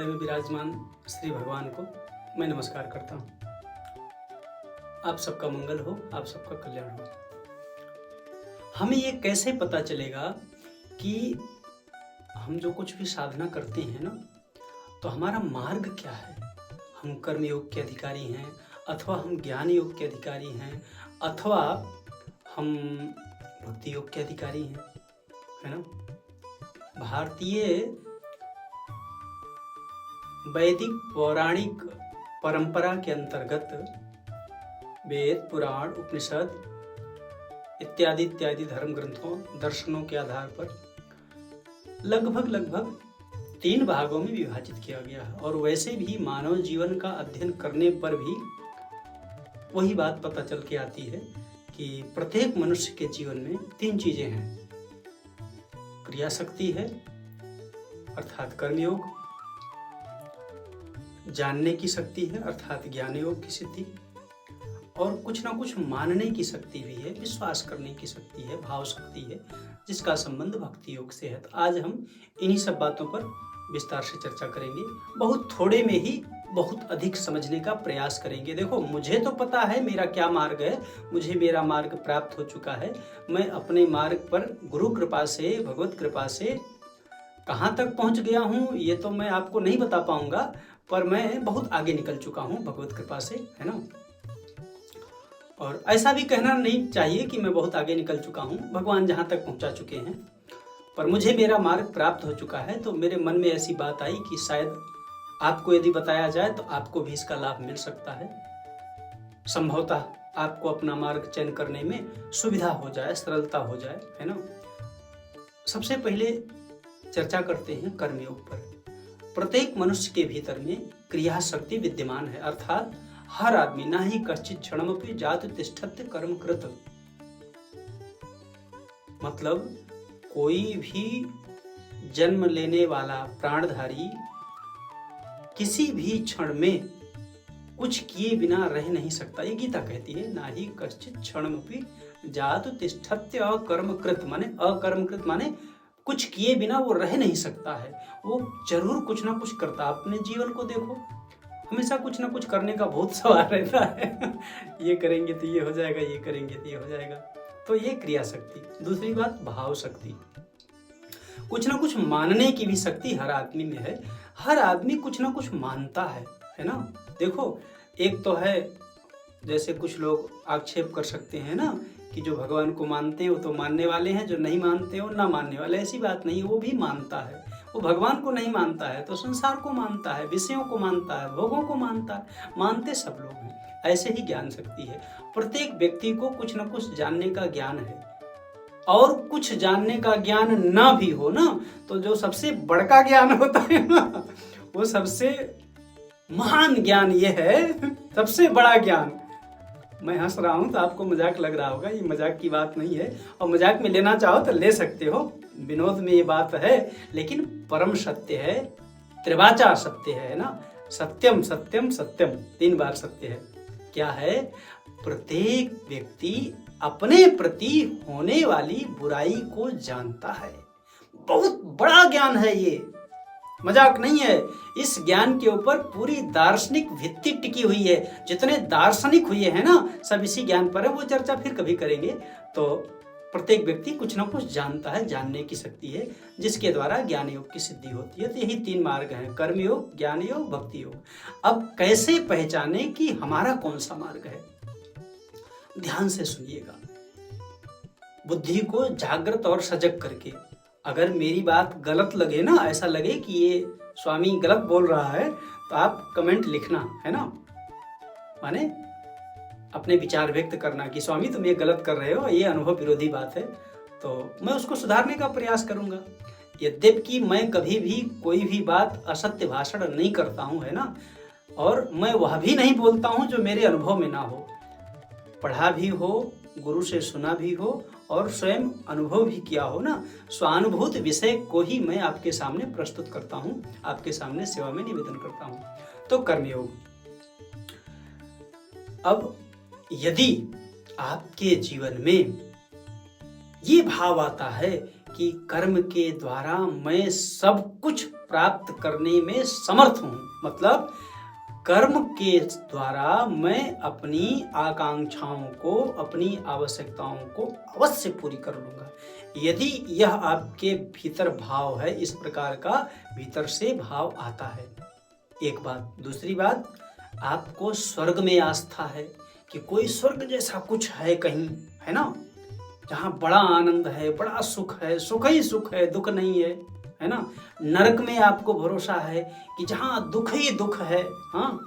में विराजमान श्री भगवान को मैं नमस्कार करता हूँ। आप सबका मंगल हो, आप सबका कल्याण हो। हमें ये कैसे पता चलेगा कि हम जो कुछ भी साधना करते हैं ना, तो हमारा मार्ग क्या है? हम कर्म योग के अधिकारी हैं, अथवा हम ज्ञान योग के अधिकारी हैं, अथवा हम भक्ति योग के अधिकारी हैं, है ना? भारतीय वैदिक पौराणिक परंपरा के अंतर्गत वेद, पुराण, उपनिषद इत्यादि इत्यादि धर्म ग्रंथों, दर्शनों के आधार पर लगभग 3 भागों में विभाजित किया गया है। और वैसे भी मानव जीवन का अध्ययन करने पर भी वही बात पता चल के आती है कि प्रत्येक मनुष्य के जीवन में 3 चीजें हैं। क्रिया शक्ति है अर्थात कर्मयोग, जानने की शक्ति है अर्थात ज्ञान योग की सिद्धि, और कुछ ना कुछ मानने की शक्ति भी है, विश्वास करने की शक्ति है, भाव शक्ति है, जिसका संबंध भक्ति योग से है। तो आज हम इन्हीं सब बातों पर विस्तार से चर्चा करेंगे। बहुत थोड़े में ही बहुत अधिक समझने का प्रयास करेंगे। देखो, मुझे तो पता है मेरा क्या मार्ग है, मुझे मेरा मार्ग प्राप्त हो चुका है। मैं अपने मार्ग पर गुरु कृपा से, भगवत कृपा से कहाँ तक पहुँच गया हूँ ये तो मैं आपको नहीं बता पाऊंगा, पर मैं बहुत आगे निकल चुका हूँ भगवत कृपा से, है ना। और ऐसा भी कहना नहीं चाहिए कि मैं बहुत आगे निकल चुका हूँ, भगवान जहाँ तक पहुँचा चुके हैं, पर मुझे मेरा मार्ग प्राप्त हो चुका है। तो मेरे मन में ऐसी बात आई कि शायद आपको यदि बताया जाए तो आपको भी इसका लाभ मिल सकता है। संभवतः आपको अपना मार्ग चयन करने में सुविधा हो जाए, सरलता हो जाए, है ना। सबसे पहले चर्चा करते हैं कर्मयोग पर। प्रत्येक मनुष्य के भीतर में क्रिया शक्ति विद्यमान है, अर्थात हर आदमी ना ही कश्चित् क्षणमपि जातु तिष्ठत्य कर्म कृत। मतलब कोई भी जन्म लेने वाला प्राणधारी किसी भी क्षण में कुछ किए बिना रह नहीं सकता। ये गीता कहती है, ना ही कश्चित् क्षणमपि जातु तिष्ठत्य अकर्मकृत। माने अकर्मकृत माने कुछ किए बिना वो रह नहीं सकता है, वो जरूर कुछ ना कुछ करता। अपने जीवन को देखो, हमेशा कुछ ना कुछ करने का बहुत सवाल रहता है। ये करेंगे तो ये हो जाएगा, ये करेंगे तो ये हो जाएगा। तो ये क्रिया शक्ति। दूसरी बात भाव शक्ति, कुछ ना कुछ मानने की भी शक्ति हर आदमी में है। हर आदमी कुछ ना कुछ मानता है ना। देखो, एक तो है जैसे कुछ लोग आक्षेप कर सकते हैं ना कि जो भगवान को मानते हैं वो तो मानने वाले हैं, जो नहीं मानते हैं वो ना मानने वाले। ऐसी बात नहीं है, वो भी मानता है। वो भगवान को नहीं मानता है तो संसार को मानता है, विषयों को मानता है, भोगों को मानता है। मानते सब लोग हैं। ऐसे ही ज्ञान शक्ति है। प्रत्येक व्यक्ति को कुछ ना कुछ जानने का ज्ञान है, और कुछ जानने का ज्ञान ना भी हो ना, तो जो सबसे बड़का ज्ञान होता है ना, वो सबसे महान ज्ञान ये है, सबसे बड़ा ज्ञान। मैं हंस रहा हूं तो आपको मजाक लग रहा होगा, ये मजाक की बात नहीं है, और मजाक में लेना चाहो तो ले सकते हो, विनोद में ये बात है, लेकिन परम सत्य है, त्रिवाचा सत्य है ना। सत्यम सत्यम सत्यम, 3 बार सत्य है। क्या है? प्रत्येक व्यक्ति अपने प्रति होने वाली बुराई को जानता है। बहुत बड़ा ज्ञान है ये, मजाक नहीं है। इस ज्ञान के ऊपर पूरी दार्शनिक भित्ति टिकी हुई है। जितने दार्शनिक हुए हैं ना, सब इसी ज्ञान पर है। वो चर्चा फिर कभी करेंगे। तो प्रत्येक व्यक्ति कुछ ना कुछ जानता है, जानने की शक्ति है, जिसके द्वारा ज्ञान योग की सिद्धि होती है। तो यही 3 मार्ग हैं, कर्म योग, ज्ञान योग, भक्ति योग। अब कैसे पहचाने कि हमारा कौन सा मार्ग है? ध्यान से सुनिएगा, बुद्धि को जागृत और सजग करके। अगर मेरी बात गलत लगे ना, ऐसा लगे कि ये स्वामी गलत बोल रहा है, तो आप कमेंट लिखना, है ना। माने अपने विचार व्यक्त करना कि स्वामी तुम ये गलत कर रहे हो, ये अनुभव विरोधी बात है, तो मैं उसको सुधारने का प्रयास करूंगा। यद्यपि मैं कभी भी कोई भी बात असत्य भाषण नहीं करता हूं, है ना, और मैं वह भी नहीं बोलता हूं जो मेरे अनुभव में ना हो। पढ़ा भी हो, गुरु से सुना भी हो, और स्वयं अनुभव भी किया हो ना, स्वानुभूत विषय को ही मैं आपके सामने प्रस्तुत करता हूँ, आपके सामने सेवा में निवेदन करता हूँ। तो कर्मयोग। अब यदि आपके जीवन में ये भाव आता है कि कर्म के द्वारा मैं सब कुछ प्राप्त करने में समर्थ हूँ। मतलब कर्म के द्वारा मैं अपनी आकांक्षाओं को, अपनी आवश्यकताओं को अवश्य पूरी कर लूँगा। यदि यह आपके भीतर भाव है, इस प्रकार का भीतर से भाव आता है, एक बात। दूसरी बात, आपको स्वर्ग में आस्था है कि कोई स्वर्ग जैसा कुछ है कहीं, है ना, जहाँ बड़ा आनंद है, बड़ा सुख है, सुख ही सुख है, दुख नहीं है ना। नरक में आपको भरोसा है कि जहाँ दुख ही दुख है। हाँ,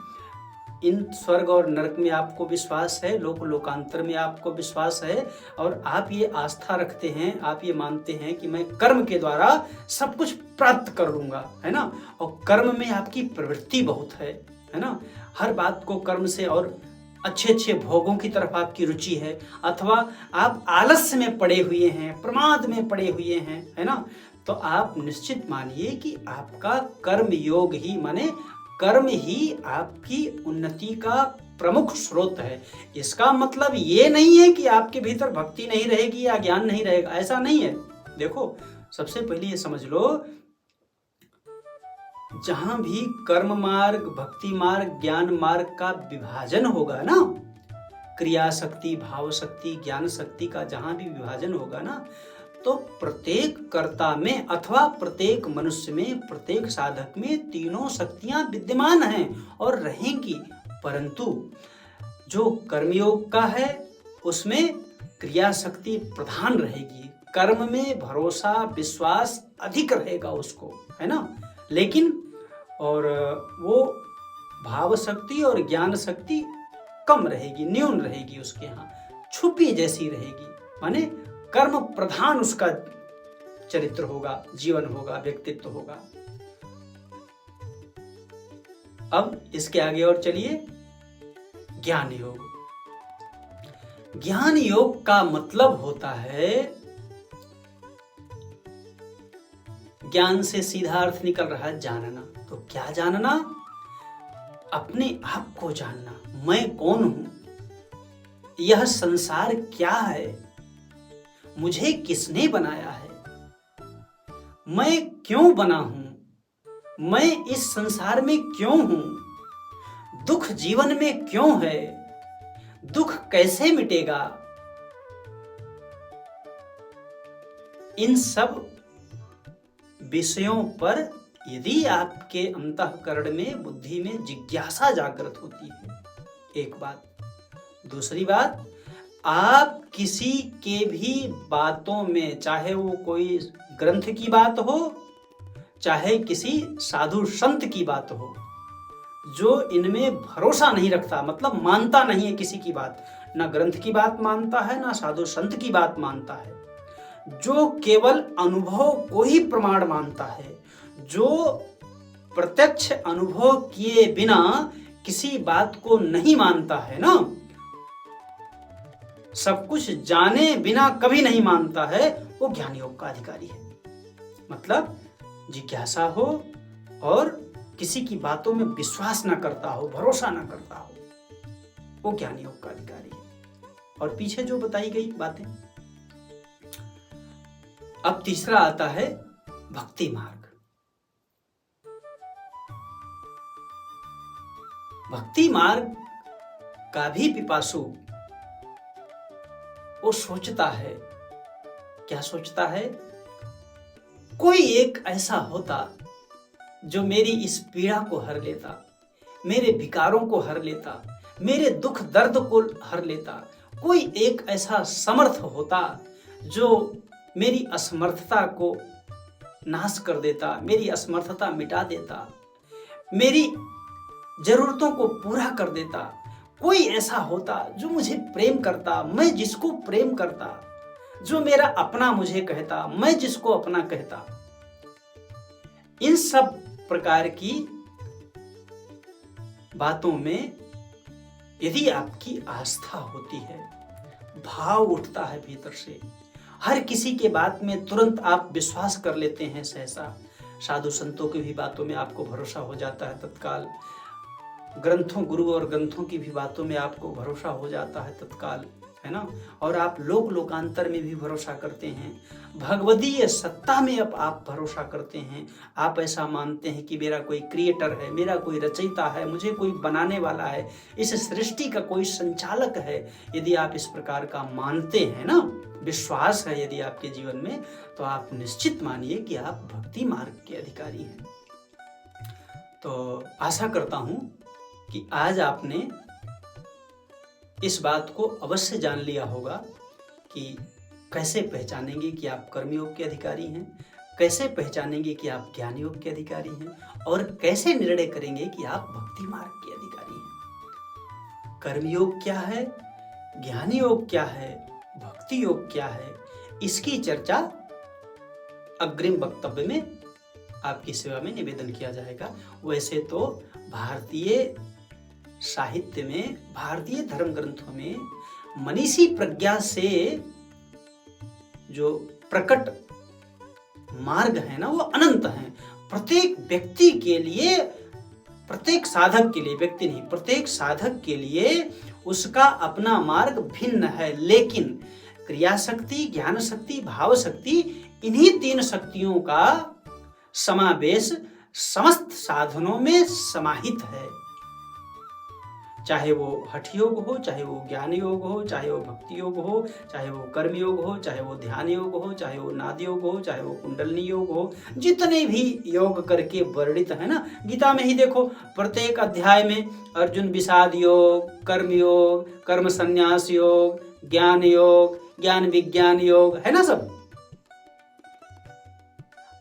इन स्वर्ग और नरक में आपको विश्वास है, लोकांतर में आपको विश्वास है, और आप ये आस्था रखते हैं, आप ये मानते हैं कि मैं कर्म के द्वारा सब कुछ प्राप्त कर लूँगा, है ना। और कर्म में आपकी प्रवृत्ति बहुत है ना। हर बात को कर्म से, और अच्छे अच्छे भोगों की तरफ आपकी रुचि है, अथवा आप आलस्य में पड़े हुए हैं, प्रमाद में पड़े हुए हैं, है ना। तो आप निश्चित मानिए कि आपका कर्म योग ही, माने कर्म ही आपकी उन्नति का प्रमुख स्रोत है। इसका मतलब ये नहीं है कि आपके भीतर भक्ति नहीं रहेगी या ज्ञान नहीं रहेगा, ऐसा नहीं है। देखो, सबसे पहले ये समझ लो, जहां भी कर्म मार्ग, भक्ति मार्ग, ज्ञान मार्ग का विभाजन होगा ना, क्रिया शक्ति, भाव शक्ति, ज्ञान शक्ति का जहां भी विभाजन होगा ना, तो प्रत्येक कर्ता में अथवा प्रत्येक मनुष्य में, प्रत्येक साधक में तीनों शक्तियां विद्यमान हैं और रहेंगी। परंतु जो कर्मयोग का है उसमें क्रिया शक्ति प्रधान रहेगी, कर्म में भरोसा, विश्वास अधिक रहेगा उसको, है ना। लेकिन और वो भाव शक्ति और ज्ञान शक्ति कम रहेगी, न्यून रहेगी, उसके यहाँ छुपी जैसी रहेगी। माने कर्म प्रधान उसका चरित्र होगा, जीवन होगा, व्यक्तित्व होगा। अब इसके आगे और चलिए, ज्ञान योग। ज्ञान योग का मतलब होता है, ज्ञान से सीधा अर्थ निकल रहा है जानना। तो क्या जानना? अपने आप को जानना। मैं कौन हूं, यह संसार क्या है, मुझे किसने बनाया है, मैं क्यों बना हूं, मैं इस संसार में क्यों हूं, दुख जीवन में क्यों है, दुख कैसे मिटेगा। इन सब विषयों पर यदि आपके अंतःकरण में, बुद्धि में जिज्ञासा जागृत होती है, एक बात। दूसरी बात, आप किसी के भी बातों में, चाहे वो कोई ग्रंथ की बात हो, चाहे किसी साधु संत की बात हो, जो इनमें भरोसा नहीं रखता, मतलब मानता नहीं है किसी की बात, ना ग्रंथ की बात मानता है, ना साधु संत की बात मानता है, जो केवल अनुभव को ही प्रमाण मानता है, जो प्रत्यक्ष अनुभव किए बिना किसी बात को नहीं मानता है ना, सब कुछ जाने बिना कभी नहीं मानता है, वो ज्ञान योग का अधिकारी है। मतलब जिज्ञासा हो और किसी की बातों में विश्वास ना करता हो, भरोसा ना करता हो, वो ज्ञान योग का अधिकारी है। और पीछे जो बताई गई बातें। अब तीसरा आता है भक्ति मार्ग। भक्ति मार्ग का भी पिपासु वो सोचता है, क्या सोचता है, कोई एक ऐसा होता जो मेरी इस पीड़ा को हर लेता, मेरे विकारों को हर लेता, मेरे दुख दर्द को हर लेता, कोई एक ऐसा समर्थ होता जो मेरी असमर्थता को नाश कर देता, मेरी असमर्थता मिटा देता, मेरी जरूरतों को पूरा कर देता, कोई ऐसा होता जो मुझे प्रेम करता, मैं जिसको प्रेम करता, जो मेरा अपना मुझे कहता, मैं जिसको अपना कहता। इन सब प्रकार की बातों में यदि आपकी आस्था होती है, भाव उठता है भीतर से, हर किसी के बात में तुरंत आप विश्वास कर लेते हैं, सहसा साधु संतों की भी बातों में आपको भरोसा हो जाता है तत्काल, ग्रंथों, गुरु और ग्रंथों की भी बातों में आपको भरोसा हो जाता है तत्काल, है ना, और आप लोकांतर में भी भरोसा करते हैं, भगवदीय सत्ता में अब आप भरोसा करते हैं, आप ऐसा मानते हैं कि मेरा कोई क्रिएटर है, मेरा कोई रचयिता है, मुझे कोई बनाने वाला है, इस सृष्टि का कोई संचालक है, यदि आप इस प्रकार का मानते हैं ना, विश्वास है यदि आपके जीवन में, तो आप निश्चित मानिए कि आप भक्ति मार्ग के अधिकारी हैं। तो आशा करता हूं कि आज आपने इस बात को अवश्य जान लिया होगा कि कैसे पहचानेंगे कि आप कर्मयोग के अधिकारी हैं, कैसे पहचानेंगे कि आप ज्ञान योग के अधिकारी हैं, और कैसे निर्णय करेंगे कि आप भक्ति मार्ग के अधिकारी हैं। कर्मयोग क्या है, ज्ञान योग क्या है, भक्ति योग क्या है, इसकी चर्चा अग्रिम वक्तव्य में आपकी सेवा में निवेदन किया जाएगा। वैसे तो भारतीय साहित्य में, भारतीय धर्म ग्रंथों में मनीषी प्रज्ञा से जो प्रकट मार्ग है ना, वो अनंत है। प्रत्येक व्यक्ति के लिए, प्रत्येक साधक के लिए, व्यक्ति नहीं, प्रत्येक साधक के लिए उसका अपना मार्ग भिन्न है, लेकिन क्रिया शक्ति, ज्ञान शक्ति, भाव शक्ति, इन्हीं 3 शक्तियों का समावेश समस्त साधनों में समाहित है। चाहे वो हठ योग हो, चाहे वो ज्ञान योग हो, चाहे वो भक्ति योग हो, चाहे वो कर्म योग हो, चाहे वो ध्यान योग हो, चाहे वो नाद योग हो, चाहे वो कुंडलनी योग हो, जितने भी योग करके वर्णित है ना, गीता में ही देखो प्रत्येक अध्याय में अर्जुन विषाद योग, कर्म संन्यास योग, ज्ञान योग, ज्ञान विज्ञान योग, है ना, सब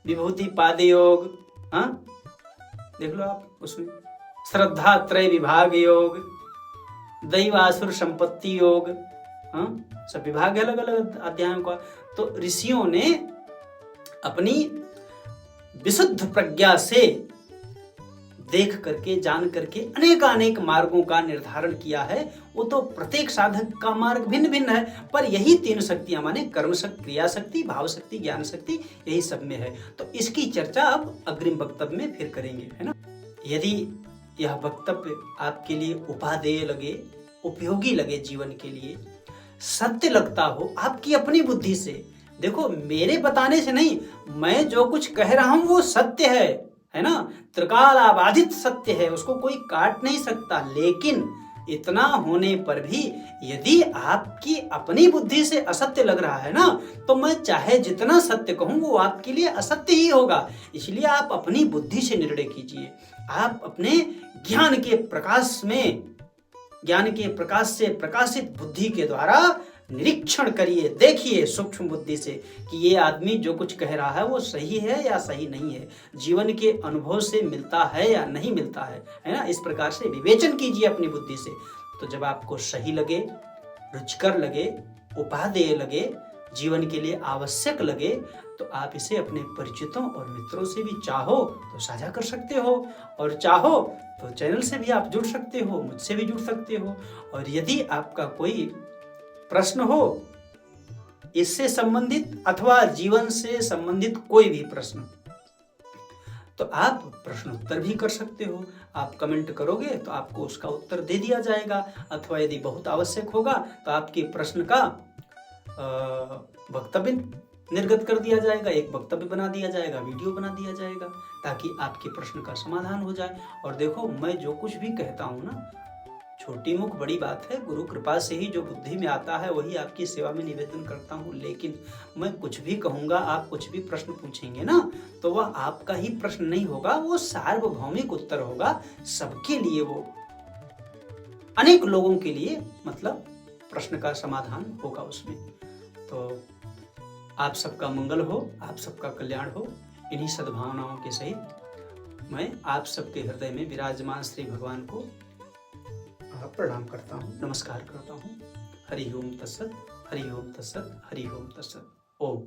विभूति पाद योग, हाँ देख लो आप उसमें, श्रद्धा त्रय विभाग योग, दैवासुर संपत्ति योग, हाँ सब विभाग है अलग अलग अध्यायों का। तो ऋषियों ने अपनी विशुद्ध प्रज्ञा से देख करके, जान करके अनेक मार्गों का निर्धारण किया है। वो तो प्रत्येक साधक का मार्ग भिन्न भिन्न है, पर यही 3 शक्तियां माने कर्म शक्ति, क्रिया शक्ति, भाव शक्ति, ज्ञान शक्ति, यही सब में है। तो इसकी चर्चा अब अग्रिम वक्तव्य में फिर करेंगे, है ना। यदि यह वक्तव्य आपके लिए उपादेय लगे, उपयोगी लगे, जीवन के लिए सत्य लगता हो आपकी अपनी बुद्धि से, देखो मेरे बताने से नहीं, मैं जो कुछ कह रहा हूं वो सत्य है ना, त्रिकालाबाधित सत्य है, उसको कोई काट नहीं सकता। लेकिन इतना होने पर भी यदि आपकी अपनी बुद्धि से असत्य लग रहा है ना, तो मैं चाहे जितना सत्य कहूं वो आपके लिए असत्य ही होगा। इसलिए आप अपनी बुद्धि से निर्णय कीजिए। आप अपने ज्ञान के प्रकाश में, ज्ञान के प्रकाश से प्रकाशित बुद्धि के द्वारा निरीक्षण करिए, देखिए सूक्ष्म बुद्धि से कि ये आदमी जो कुछ कह रहा है वो सही है या सही नहीं है, जीवन के अनुभव से मिलता है या नहीं मिलता है ना। इस प्रकार से विवेचन कीजिए अपनी बुद्धि से। तो जब आपको सही लगे, रुचिकर लगे, उपादेय लगे, जीवन के लिए आवश्यक लगे, तो आप इसे अपने परिचितों और मित्रों से भी चाहो तो साझा कर सकते हो, और चाहो तो चैनल से भी आप जुड़ सकते हो, मुझसे भी जुड़ सकते हो। और यदि आपका कोई प्रश्न हो इससे संबंधित अथवा जीवन से संबंधित कोई भी प्रश्न, तो आप प्रश्नोत्तर भी कर सकते हो। आप कमेंट करोगे तो आपको उसका उत्तर दे दिया जाएगा, अथवा यदि बहुत आवश्यक होगा तो आपके प्रश्न का वक्तव्य निर्गत कर दिया जाएगा, एक वक्तव्य बना दिया जाएगा, वीडियो बना दिया जाएगा, ताकि आपके प्रश्न का समाधान हो जाए। और देखो मैं जो कुछ भी कहता हूँ ना, छोटी मुख बड़ी बात है, गुरु कृपा से ही जो बुद्धि में आता है वही आपकी सेवा में निवेदन करता हूँ। लेकिन मैं कुछ भी कहूँगा, आप कुछ भी प्रश्न पूछेंगे ना, तो वह आपका ही प्रश्न नहीं होगा, वो सार्वभौमिक उत्तर होगा, सबके लिए, वो अनेक लोगों के लिए, मतलब प्रश्न का समाधान होगा उसमें। तो आप सबका मंगल हो, आप सबका कल्याण हो। इन्हीं सद्भावनाओं के सहित मैं आप सबके हृदय में विराजमान श्री भगवान को प्रणाम करता हूँ, नमस्कार करता हूँ। हरि ओम तत्सत, हरि ओम तत्सत, हरि ओम तत्सत। ओम।